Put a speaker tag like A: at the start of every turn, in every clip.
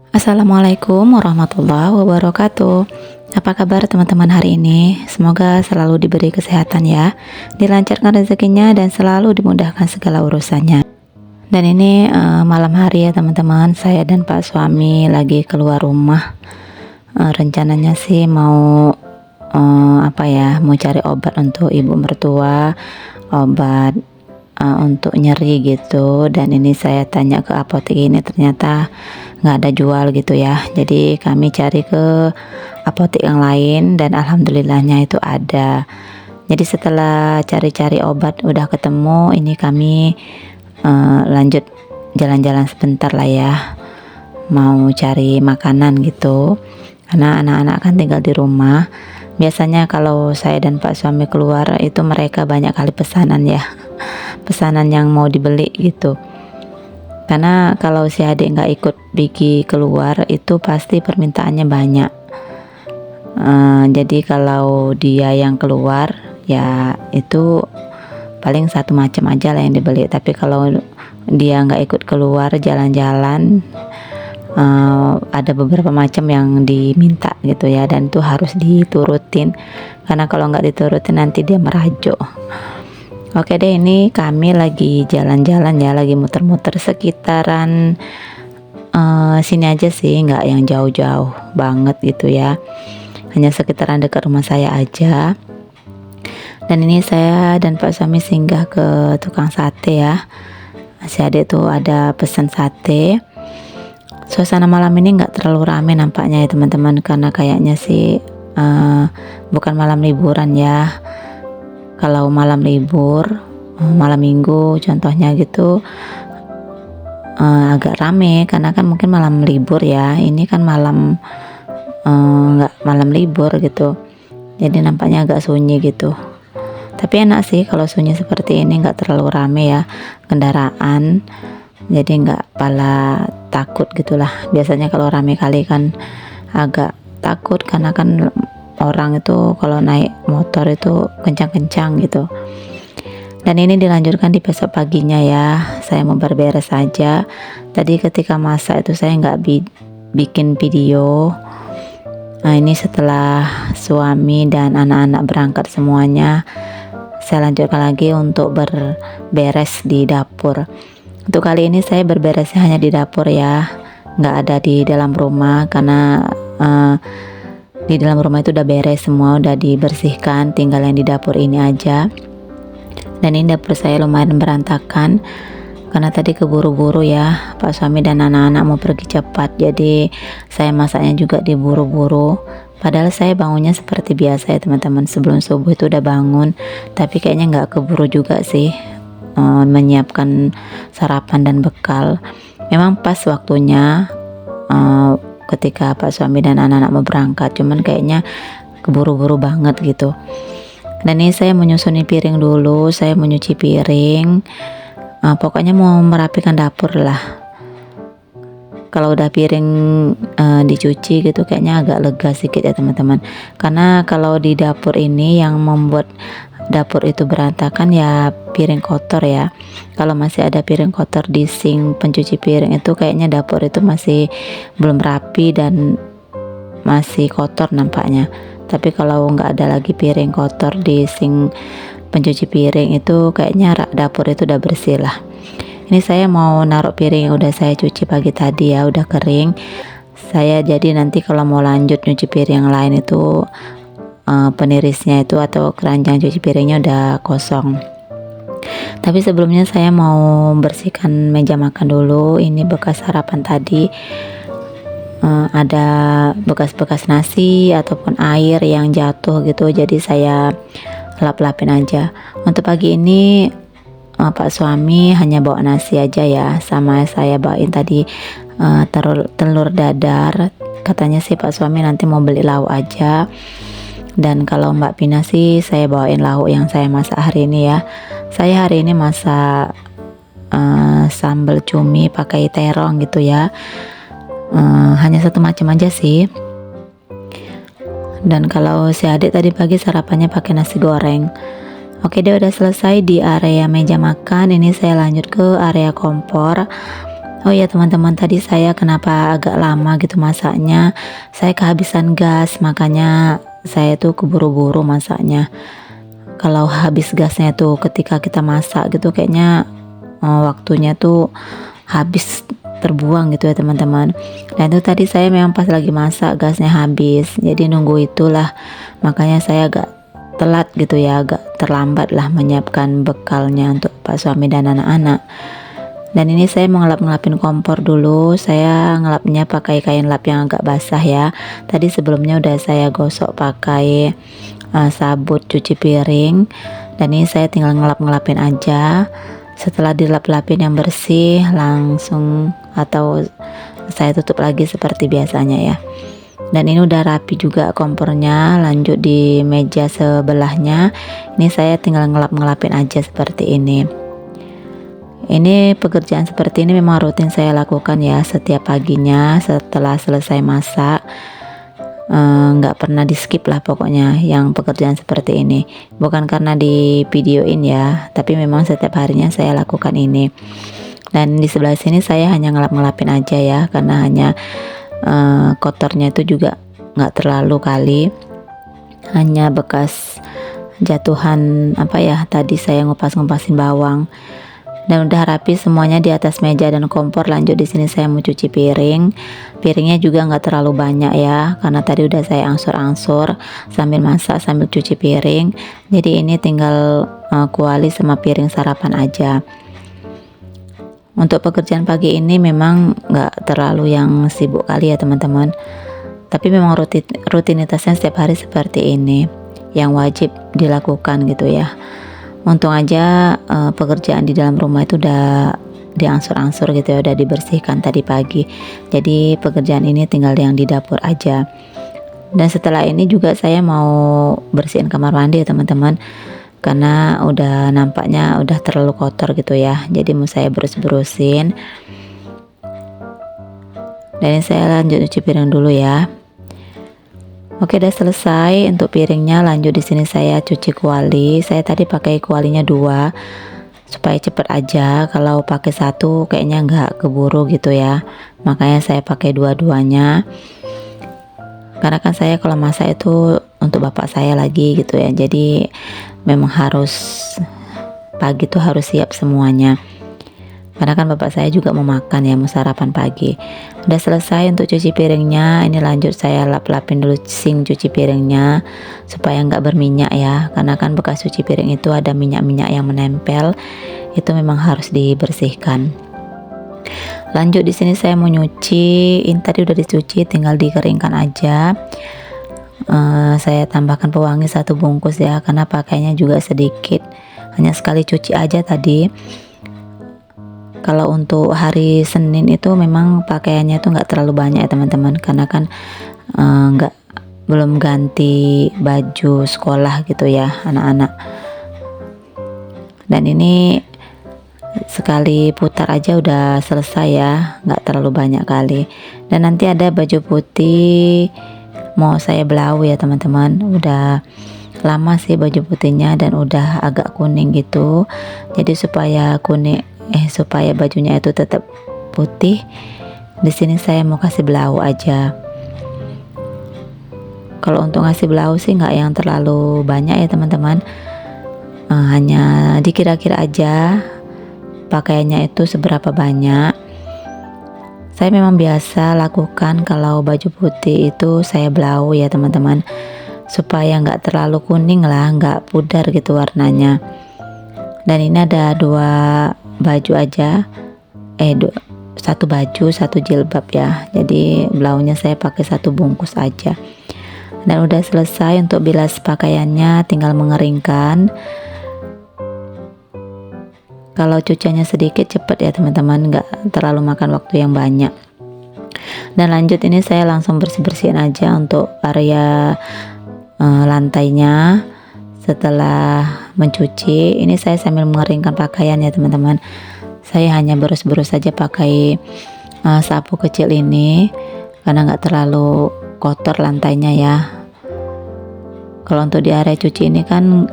A: Assalamualaikum warahmatullahi wabarakatuh. Apa kabar teman-teman hari ini? Semoga selalu diberi kesehatan ya, dilancarkan rezekinya dan selalu dimudahkan segala urusannya. Dan ini malam hari ya teman-teman, saya dan Pak suami lagi keluar rumah. Rencananya sih mau mau cari obat untuk ibu mertua, obat untuk nyeri gitu. Dan ini saya tanya ke apotek ini, ternyata nggak ada jual gitu ya, jadi kami cari ke apotek yang lain dan alhamdulillahnya itu ada. Jadi setelah cari-cari obat udah ketemu, ini kami lanjut jalan-jalan sebentar lah ya, mau cari makanan gitu, karena anak-anak kan tinggal di rumah. Biasanya kalau saya dan Pak suami keluar itu mereka banyak kali pesanan ya, pesanan yang mau dibeli gitu. Karena kalau si adik nggak ikut pergi keluar itu pasti permintaannya banyak. Jadi kalau dia yang keluar ya itu paling satu macam aja lah yang dibeli. Tapi kalau dia nggak ikut keluar jalan-jalan, ada beberapa macam yang diminta gitu ya, dan itu harus diturutin. Karena kalau nggak diturutin nanti dia merajuk. Oke deh, ini kami lagi jalan-jalan ya, lagi muter-muter sekitaran sini aja sih, nggak yang jauh-jauh banget gitu ya, hanya sekitaran dekat rumah saya aja. Dan ini saya dan Pak suami singgah ke tukang sate ya. Si adik tuh ada pesan sate. Suasana malam ini nggak terlalu rame nampaknya ya teman-teman, karena kayaknya sih bukan malam liburan ya. Kalau malam libur, malam minggu contohnya gitu, agak rame karena kan mungkin malam libur ya. Ini kan malam nggak malam libur gitu, jadi nampaknya agak sunyi gitu. Tapi enak sih kalau sunyi seperti ini, nggak terlalu rame ya kendaraan, jadi nggak pala takut gitulah. Biasanya kalau rame kali kan agak takut, karena kan orang itu kalau naik motor itu kencang-kencang gitu. Dan ini dilanjutkan di besok paginya ya, saya mau berberes saja. Tadi ketika masak itu saya nggak bikin video. Nah ini setelah suami dan anak-anak berangkat semuanya, saya lanjutkan lagi untuk berberes di dapur. Untuk kali ini saya berberesnya hanya di dapur ya, nggak ada di dalam rumah, karena di dalam rumah itu udah beres semua, udah dibersihkan, tinggal yang di dapur ini aja. Dan ini dapur saya lumayan berantakan karena tadi keburu-buru ya, Pak suami dan anak-anak mau pergi cepat, jadi saya masaknya juga diburu-buru. Padahal saya bangunnya seperti biasa ya teman-teman, sebelum subuh itu udah bangun, tapi kayaknya nggak keburu juga sih menyiapkan sarapan dan bekal. Memang pas waktunya ketika Pak suami dan anak-anak mau berangkat, cuman kayaknya keburu-buru banget gitu. Dan ini saya menyusuni piring dulu, saya menyuci piring, pokoknya mau merapikan dapur lah. Kalau udah piring dicuci gitu kayaknya agak lega sedikit ya teman-teman, karena kalau di dapur ini yang membuat dapur itu berantakan ya piring kotor ya. Kalau masih ada piring kotor di sink pencuci piring itu kayaknya dapur itu masih belum rapi dan masih kotor nampaknya. Tapi kalau nggak ada lagi piring kotor di sink pencuci piring itu kayaknya dapur itu udah bersih lah. Ini saya mau naruh piring yang udah saya cuci pagi tadi ya, udah kering. Saya jadi nanti kalau mau lanjut nyuci piring yang lain itu penirisnya itu atau keranjang cuci piringnya udah kosong. Tapi sebelumnya saya mau bersihkan meja makan dulu. Ini bekas sarapan tadi, ada bekas-bekas nasi ataupun air yang jatuh gitu, jadi saya lap-lapin aja. Untuk pagi ini Pak suami hanya bawa nasi aja ya, sama saya bawain tadi telur dadar. Katanya sih Pak suami nanti mau beli lauk aja. Dan kalau Mbak Pina sih saya bawain lauk yang saya masak hari ini ya. Saya hari ini masak sambal cumi pakai terong gitu ya. Hanya satu macam aja sih. Dan kalau si adik tadi pagi sarapannya pakai nasi goreng. Oke, dia udah selesai di area meja makan. Ini saya lanjut ke area kompor. Oh ya teman-teman, tadi saya kenapa agak lama gitu masaknya, saya kehabisan gas, makanya saya tuh keburu-buru masaknya. Kalau habis gasnya tuh ketika kita masak gitu kayaknya waktunya tuh habis, terbuang gitu ya teman-teman. Dan itu tadi saya memang pas lagi masak gasnya habis, jadi nunggu itulah, makanya saya agak telat gitu ya, agak terlambat lah menyiapkan bekalnya untuk Pak suami dan anak-anak. Dan ini saya mau ngelap-ngelapin kompor dulu. Saya ngelapnya pakai kain lap yang agak basah ya. Tadi sebelumnya udah saya gosok pakai sabut cuci piring, dan ini saya tinggal ngelap-ngelapin aja. Setelah dilap-lapin yang bersih, langsung atau saya tutup lagi seperti biasanya ya. Dan ini udah rapi juga kompornya. Lanjut di meja sebelahnya, ini saya tinggal ngelap-ngelapin aja seperti ini. Ini pekerjaan seperti ini memang rutin saya lakukan ya setiap paginya setelah selesai masak. Nggak pernah di skip lah pokoknya yang pekerjaan seperti ini. Bukan karena di videoin ya, tapi memang setiap harinya saya lakukan ini. Dan di sebelah sini saya hanya ngelap-ngelapin aja ya, karena hanya kotornya itu juga nggak terlalu kali, hanya bekas jatuhan apa ya, tadi saya ngupas-ngupasin bawang. Dan udah rapi semuanya di atas meja dan kompor. Lanjut di sini saya mau cuci piring. Piringnya juga nggak terlalu banyak ya, karena tadi udah saya angsur-angsur sambil masak sambil cuci piring. Jadi ini tinggal kuali sama piring sarapan aja. Untuk pekerjaan pagi ini memang nggak terlalu yang sibuk kali ya teman-teman, tapi memang rutinitasnya setiap hari seperti ini yang wajib dilakukan gitu ya. Untung aja pekerjaan di dalam rumah itu udah diangsur-angsur gitu ya, udah dibersihkan tadi pagi. Jadi pekerjaan ini tinggal yang di dapur aja. Dan setelah ini juga saya mau bersihin kamar mandi ya teman-teman, karena udah nampaknya udah terlalu kotor gitu ya. Jadi mau saya berus-berusin. Dan ini saya lanjut cuci piring dulu ya. Oke, udah selesai untuk piringnya. Lanjut di sini saya cuci kuali. Saya tadi pakai kualinya 2 supaya cepet aja. Kalau pakai 1 kayaknya nggak keburu gitu ya. Makanya saya pakai dua-duanya. Karena kan saya kalau masak itu untuk bapak saya lagi gitu ya. Jadi memang harus pagi tuh harus siap semuanya. Karena kan bapak saya juga mau makan ya, mau sarapan pagi. Udah selesai untuk cuci piringnya. Ini lanjut saya lap-lapin dulu sink cuci piringnya supaya nggak berminyak ya, karena kan bekas cuci piring itu ada minyak-minyak yang menempel. Itu memang harus dibersihkan. Lanjut di sini saya mau nyuci. Ini tadi udah dicuci, tinggal dikeringkan aja. Saya tambahkan pewangi 1 bungkus ya, karena pakainya juga sedikit, hanya sekali cuci aja tadi. Kalau untuk hari Senin itu memang pakaiannya itu nggak terlalu banyak ya teman-teman, karena kan belum ganti baju sekolah gitu ya anak-anak. Dan ini sekali putar aja udah selesai ya, nggak terlalu banyak kali. Dan nanti ada baju putih mau saya belau ya teman-teman. Udah lama sih baju putihnya dan udah agak kuning gitu. Jadi supaya bajunya itu tetap putih, di sini saya mau kasih belau aja. Kalau untuk ngasih belau sih nggak yang terlalu banyak ya teman-teman, hanya dikira-kira aja pakaiannya itu seberapa banyak. Saya memang biasa lakukan kalau baju putih itu saya belau ya teman-teman, supaya nggak terlalu kuning lah, nggak pudar gitu warnanya. Dan ini ada 2 baju aja, 1 baju 1 jilbab ya. Jadi belaunya saya pakai 1 bungkus aja. Dan udah selesai untuk bilas pakaiannya, tinggal mengeringkan. Kalau cuciannya sedikit cepet ya teman-teman, nggak terlalu makan waktu yang banyak. Dan lanjut ini saya langsung bersih-bersihin aja untuk area lantainya. Setelah mencuci, ini saya sambil mengeringkan pakaian ya teman-teman. Saya hanya berus-berus saja pakai sapu kecil ini, karena nggak terlalu kotor lantainya ya. Kalau untuk di area cuci ini kan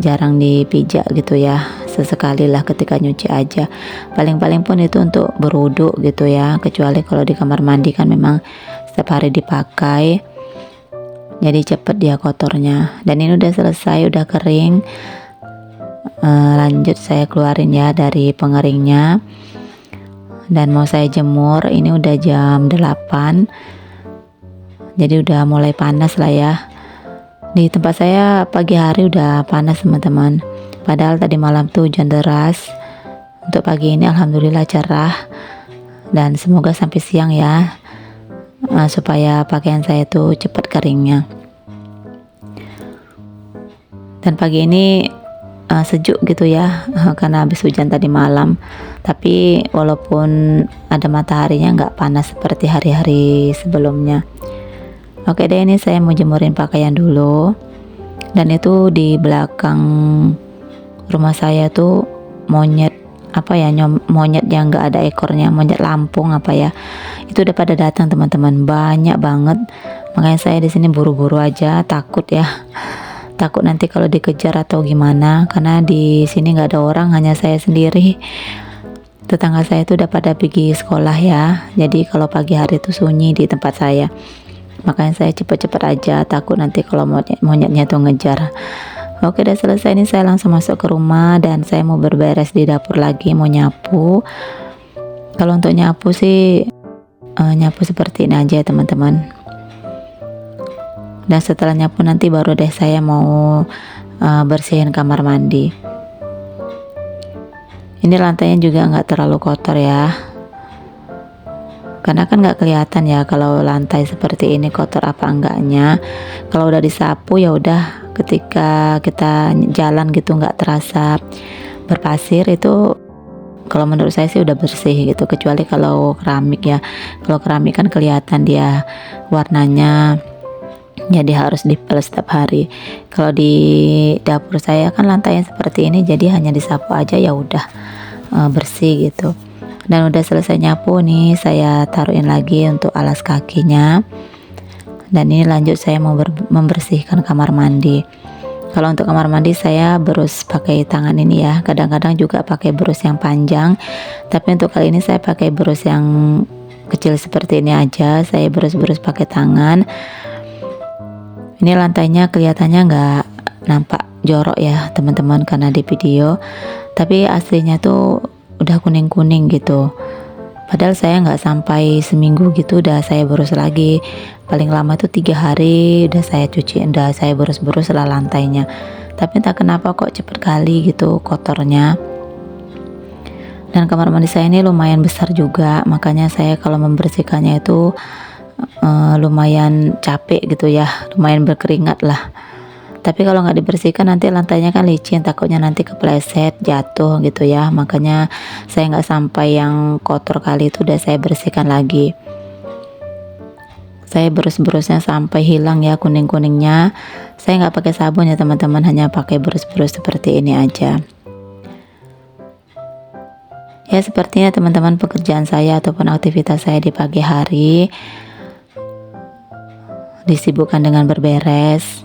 A: jarang dipijak gitu ya, sesekali lah ketika nyuci aja, paling-paling pun itu untuk berwudu gitu ya, kecuali kalau di kamar mandi kan memang setiap hari dipakai, jadi cepet dia kotornya. Dan ini udah selesai, udah kering. Lanjut saya keluarin ya dari pengeringnya dan mau saya jemur. Ini udah jam 8, jadi udah mulai panas lah ya. Di tempat saya pagi hari udah panas teman-teman, padahal tadi malam tuh hujan deras. Untuk pagi ini alhamdulillah cerah, dan semoga sampai siang ya, supaya pakaian saya tuh cepat keringnya. Dan pagi ini sejuk gitu ya, karena habis hujan tadi malam. Tapi walaupun ada mataharinya nggak panas seperti hari-hari sebelumnya. Oke deh, ini saya mau jemurin pakaian dulu. Dan itu di belakang rumah saya tuh monyet monyet yang nggak ada ekornya, monyet Lampung itu udah pada datang teman-teman, banyak banget. Makanya saya di sini buru-buru aja, takut nanti kalau dikejar atau gimana, karena di sini nggak ada orang, hanya saya sendiri. Tetangga saya itu udah pada pergi sekolah ya, jadi kalau pagi hari itu sunyi di tempat saya. Makanya saya cepet-cepet aja, takut nanti kalau monyetnya tuh ngejar. Oke, udah selesai, ini saya langsung masuk ke rumah dan saya mau berberes di dapur lagi, mau nyapu. Kalau untuk nyapu sih nyapu seperti ini aja ya teman-teman. Dan setelah nyapu nanti baru deh saya mau bersihin kamar mandi. Ini lantainya juga nggak terlalu kotor ya, karena kan nggak kelihatan ya kalau lantai seperti ini kotor apa enggaknya. Kalau udah disapu ya udah, ketika kita jalan gitu nggak terasa berpasir. Itu kalau menurut saya sih udah bersih gitu, kecuali kalau keramik ya. Kalau keramik kan kelihatan dia warnanya, jadi harus dipel setiap hari. Kalau di dapur saya kan lantainya seperti ini, jadi hanya disapu aja ya udah bersih gitu. Dan udah selesai nyapu nih, saya taruhin lagi untuk alas kakinya. Dan ini lanjut saya mau membersihkan kamar mandi. Kalau untuk kamar mandi saya berus pakai tangan ini ya, kadang-kadang juga pakai berus yang panjang, tapi untuk kali ini saya pakai berus yang kecil seperti ini aja. Saya berus pakai tangan. Ini lantainya kelihatannya nggak nampak jorok ya teman-teman karena di video, tapi aslinya tuh udah kuning-kuning gitu. Padahal saya nggak sampai seminggu gitu udah saya berus lagi, paling lama tuh 3 hari udah saya cuci, udah saya berus lah lantainya. Tapi entah kenapa kok cepet kali gitu kotornya. Dan kamar mandi saya ini lumayan besar juga, makanya saya kalau membersihkannya itu lumayan capek gitu ya, lumayan berkeringat lah. Tapi kalau nggak dibersihkan nanti lantainya kan licin, takutnya nanti kepleset jatuh gitu ya. Makanya saya nggak sampai yang kotor kali itu udah saya bersihkan lagi. Saya berus-berusnya sampai hilang ya kuning-kuningnya. Saya nggak pakai sabun ya teman-teman, hanya pakai berus-berus seperti ini aja. Ya sepertinya teman-teman pekerjaan saya ataupun aktivitas saya di pagi hari disibukkan dengan berberes.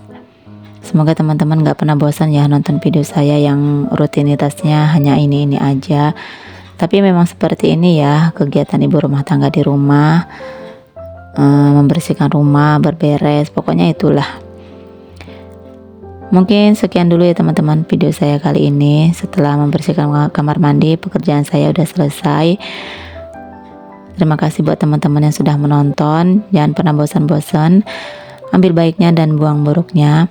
A: Semoga teman-teman gak pernah bosan ya nonton video saya yang rutinitasnya hanya ini aja. Tapi memang seperti ini ya kegiatan ibu rumah tangga di rumah, membersihkan rumah, berberes, pokoknya itulah. Mungkin sekian dulu ya teman-teman video saya kali ini. Setelah membersihkan kamar mandi, pekerjaan saya udah selesai. Terima kasih buat teman-teman yang sudah menonton. Jangan pernah bosan-bosan, ambil baiknya dan buang buruknya.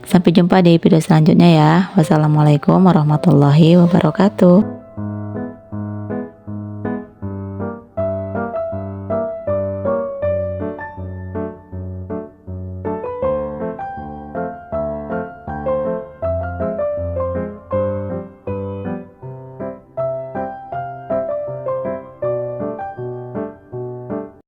A: Sampai jumpa di video selanjutnya ya. Wassalamualaikum warahmatullahi wabarakatuh.